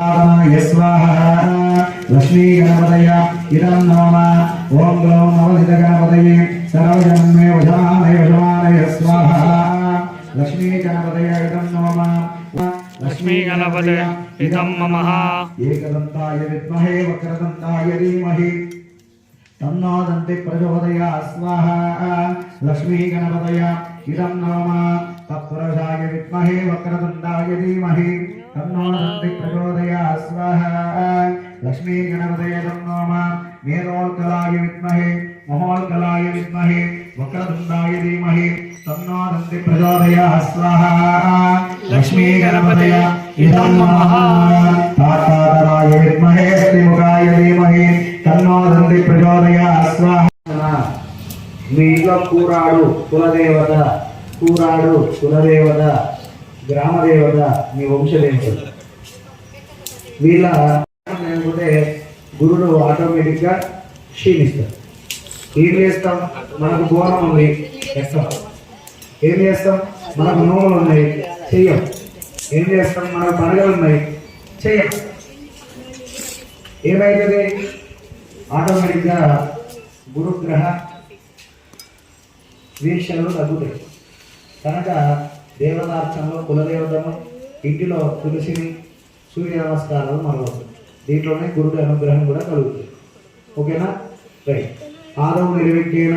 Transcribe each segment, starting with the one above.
लक्ष्मी गणपतय इदं नमः ओम ग्लौं नवनिध गणपतये सर्वजन्मे वशमानय स्वाहा लक्ष्मी गणपतय इदं नमः लक्ष्मी गणपतय इदं नमः एकदन्ताय विद्महे वक्रतुण्डाय धीमहि तन्नो दन्ति प्रचोदयात् स्वाहा लक्ष्मी गणपतय इदं नमः तत्पुरुषाय विद्महे वक्रतुण्डाय धीमहि तन्नो दन्ति प्रचोदयात् स्वाहा लक्ष्मी गणपतये नमः मेरोल्कलाय विद्महे महोल्कलाय विद्महे वक्रतुण्डाय धीमहि तन्नो दन्ति प्रचोदयात् स्वाहा लक्ष्मी गणपतये इदं नमः ताताराय विद्महे श्रीमुखाय धीमहि तन्नो दन्ति प्रचोदयात् स्वाहा మీ ఇంట్లో కూరాడు కులదేవత కూరాడు కులదేవత గ్రామదేవత మీ వంశదేవత వీళ్ళ లేకపోతే గురుడు ఆటోమేటిక్గా క్షీణిస్తారు. ఏం చేస్తాం? మనకు బోనం ఉంది చేస్తాం. ఏం చేస్తాం? మనకు నోములు ఉన్నాయి చెయ్యం. ఏం చేస్తాం? మనకు పండుగలు ఉన్నాయి చెయ్యం. ఏమైతుంది? ఆటోమేటిక్గా గురుగ్రహ వీక్షలు తగ్గుతాయి. కనుక దేవతార్చనలో కులదేవతను ఇంటిలో తులసిని సూర్య నమస్కారాలు మొదలవుతుంది. దీంట్లోనే గురుడు అనుగ్రహం కూడా కలుగుతుంది. ఓకేనా? రైట్. ఆదం నిర్విఘ్నేన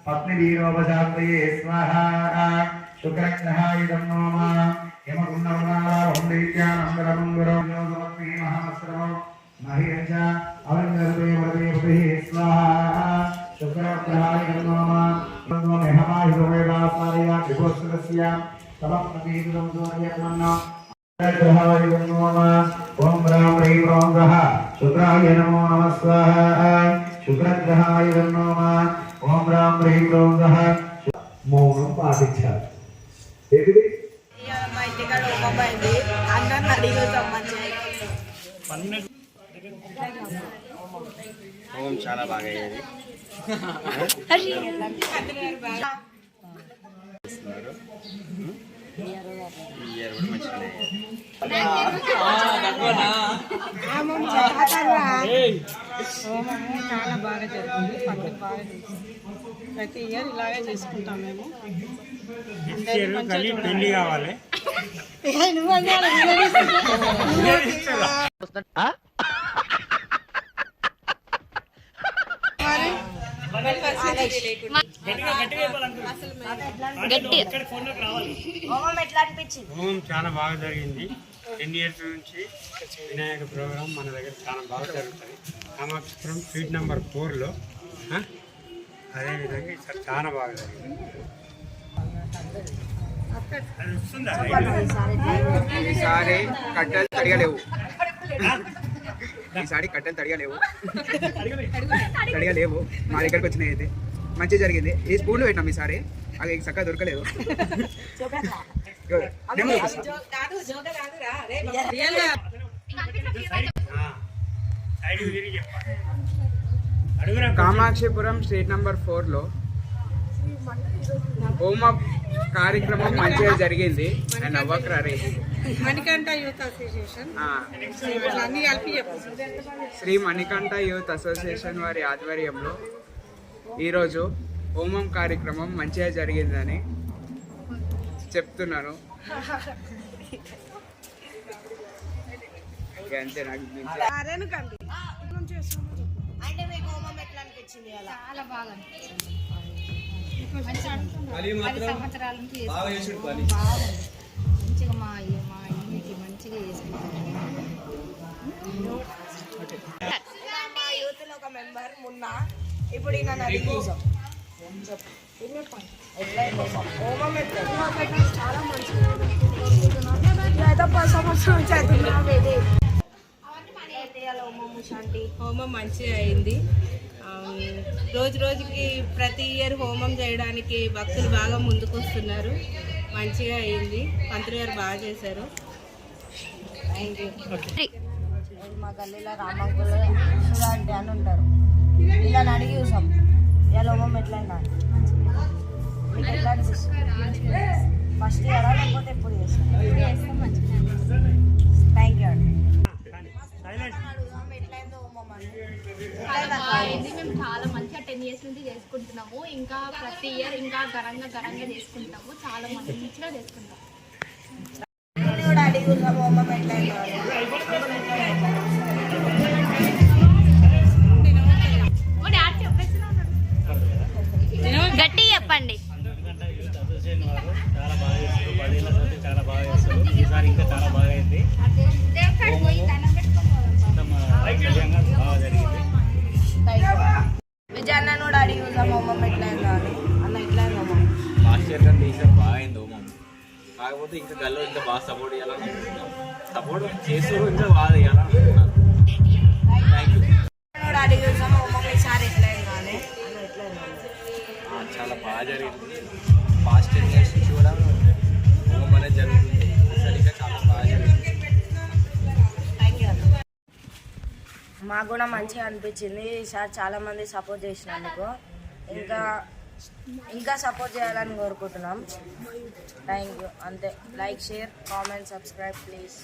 పత్ని వీరోపశాంతయే స్వాహా శుక్రగ్రహాయ నమః యమగుణవనారందిత్యానందరమంగరం యోగమస్మి మహామస్త్రమం మహిరంచ అవంగదేవదేవతే స్వాహా శుక్రగ్రహాయ నమః मेहमाहिरोवेदासारया विभोस्त्रस्य तमप्रतीदं सूर्यमन्ना ग्रहाय नमः ओम राम ह्रीं ह्रौं ग्रह शुक्राय नमो नमः स्वाहा शुक्रग्रहाय नमः ओम राम ह्रीं ह्रौं ग्रह मौनं पाठिంచాలి. ఏంటిది? మా ఇంటికాడ ఒక్కొక్కటి అందరిని అడిగేసాం మంచిగా. ఓం చాలా బాగా అయ్యేది. చాలా బాగా జరుగుతుంది. పండుగ బాగా ప్రతి ఇయర్ ఇలాగే చేసుకుంటాం మేము. పెళ్లి కావాలి. చాలా బాగా జరిగింది. 10 years నుంచి వినాయక ప్రోగ్రాం మన దగ్గర చాలా బాగా జరుగుతుంది. కామాక్షపురం స్ట్రీట్ నెంబర్ 4లో అదేవిధంగా ఈసారి చాలా బాగా జరిగింది. ఈసారి కట్టెలు తడిగలేవు. తడిగలేవు మా దగ్గరకు వచ్చినాయి. అయితే మంచిగా జరిగింది. ఈ స్కూల్లో పెట్టినాం ఈసారి. అది చక్కగా దొరకలేదు. కామాక్షపురం స్ట్రీట్ నెంబర్ 4లో హోమం కార్యక్రమం మంచిగా జరిగింది. అండ్ నవక్రారి Manikanta youth association Sri Manikanta youth association వారి ఆధ్వర్యంలో ఈరోజు హోమం కార్యక్రమం మంచిగా జరిగిందని చెప్తున్నాను. అంతే. నాకు అంటే మీకు హోమం ఎట్లా అనిపించింది? చాలా బాగా అనిపించింది. సంవత్సరాల నుంచి మంచిగా మా ఇంటికి మంచిగా చేసుకుంటాం. మా యూత్ లో ఒక మెంబర్ మున్నా ఇప్పుడు ఈయన చూసాం. హోమం ఎట్లా చాలా మంచిగా 10 సంవత్సరాల నుంచి అవుతుంది. హోమం మంచిగా అయింది. రోజు రోజుకి ప్రతి ఇయర్ హోమం చేయడానికి భక్తులు బాగా ముందుకు వస్తున్నారు. మంచిగా అయింది. పంతులు గారు బాగా చేశారు. Thank you. మా గల్లీలో రామంకులు అంటే అని ఉంటారు. ఇలా అడిగి చూసాం ఇలా హోమం ఎట్లా మీకు ఎట్లా అనిపిస్తుంది? ఫస్ట్ ఇయర్ లేకపోతే ఎప్పుడు చేస్తాం? థ్యాంక్ యూ అండి. డేస్ నుంచి చేసుకుంటున్నాము. ఇంకా ప్రతి ఇయర్ ఇంకా ఘనంగా చేసుకుంటాము. చాలా మంచిగా చేసుకుంటాము. గట్టి చెప్పండి. చాలా బాగా చేస్తారు, 10 ఏళ్ళ నుండి చాలా బాగా చేస్తారు. ఈసారి ఇంకా చాలా బాగా అయింది. నిజంగా బాగా జరిగింది. విజయన్న కూడా అడిగి చూసాం హోమం ఎట్లయిందా అని. అన్న ఎట్లయిందమ్మా? లాస్ట్ ఇయర్ కంటే ఈసారి బాగా అయింది హోమం. కాకపోతే ఇంకా గల్లో ఇంకా బాగా సపోర్ట్ చేయాలని అనుకుంటున్నాం. సపోర్ట్ చేస్తారు, ఇంకా బాగా చేయాలనుకుంటున్నాను. Thank you. కూడా అడిగి చూసాం హోమం ఈసారి ఎట్లయిందా అని. అన్న ఎట్లయిందా? చాలా బాగా జరిగింది. పాస్ట్ 10 years నుంచి కూడా హోమం అనేది జరుగుతుంది. ఈసారి ఇంకా చాలా బాగా జరిగింది. థ్యాంక్ యూ అన్న. మాకు కూడా మంచిగా అనిపించింది. ఈసారి చాలా మంది సపోర్ట్ చేసినందుకు ఇంకా సపోర్ట్ చేయాలని కోరుకుంటున్నాం. Thank you. అంతే. Like, share, comment, subscribe please.